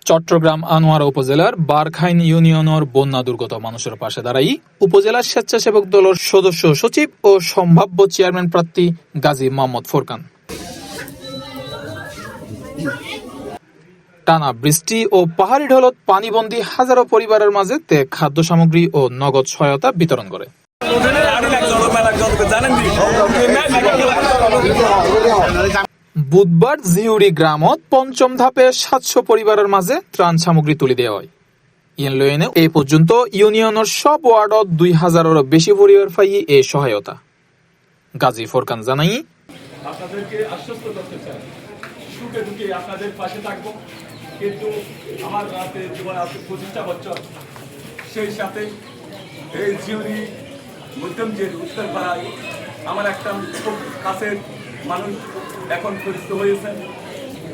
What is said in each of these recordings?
চট্টগ্রাম আনোয়ারা উপজেলার বারখাইন ইউনিয়নের বন্যা দুর্গত মানুষের পাশে দাঁড়াই উপজেলার স্বেচ্ছাসেবক দলের সদস্য সচিব ও সম্ভাব্য চেয়ারম্যান প্রার্থী গাজী মোহাম্মদ ফোরকান। টানা বৃষ্টি ও পাহাড়ি ঢলত পানিবন্দী হাজারো পরিবারের মাঝে খাদ্য সামগ্রী ও নগদ সহায়তা বিতরণ করে। বুধবার জিউরি গ্রামত পঞ্চম ধাপে ৭০০ পরিবারের মাঝে ত্রাণ সামগ্রী তুলে দেওয়া হয়। ইউনিয়নে এ পর্যন্ত ইউনিয়নের সব ওয়ার্ডত ২,০০০-এরও বেশি পরিবার পাই এই সহায়তা। গাজী ফোরকান জানাই, আপনাদেরকে আশ্বস্ত করতে চাই, সুখে দুঃখে আপনাদের পাশে থাকবো। কিন্তু আমার রাতে জীবন আছে ২৫টা বছর, সেই সাথে এই জিউরি মধ্যমজের উত্তরপাড়ায় আমার একটা খুব কাছের মানুষ এখন পরিচিত হয়েছে।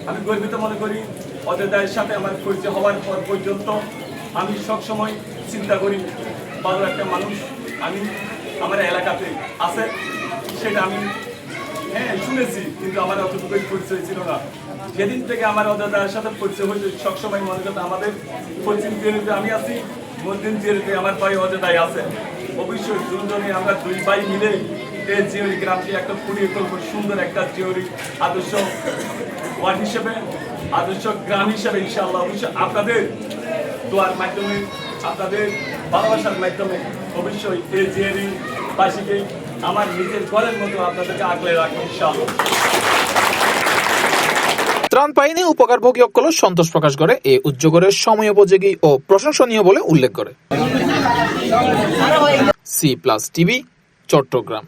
আমি গর্বিত মনে করি, অযোধ্যার সাথে আমার পরিচয় হওয়ার পর পর্যন্ত আমি সবসময় চিন্তা করি ভালো একটা মানুষ আমি আমার এলাকাতে আছে, সেটা আমি শুনেছি, কিন্তু আমার অতটুকুই পরিচয় ছিল না। যেদিন থেকে আমার অযোধ্যার সাথে পরিচয় হয়েছে সবসময় মনে করতে আমাদের পশ্চিম জেলাতে আমি আছি, মধ্যম জেলাতে আমার ভাই অযোধ্যায় আছে। অবশ্যই দুজনে আমরা দুই ভাই মিলে এই জিওরি গ্রামটি একটা ফুটিয়ে তুলব, সুন্দর একটা জিওরি আদর্শ ওয়ার্ড হিসেবে, আদর্শ গ্রাম হিসেবে ইনশাআল্লাহ। অবশ্যই আপনাদের দোয়ার মাধ্যমে, আপনাদের ভালোবাসার মাধ্যমে অবশ্যই এই জিওরি বাসীকে আমার নিজের ঘরের মতো আপনাদেরকে আগলে রাখবো ইনশাআল্লাহ। ত্রাণ পাইনি উপকারভোগী অকল সন্তোষ প্রকাশ করে এই উদ্যোগের সময়োপযোগী ও প্রশংসনীয় বলে উল্লেখ করে। C+ TV, Chittagong.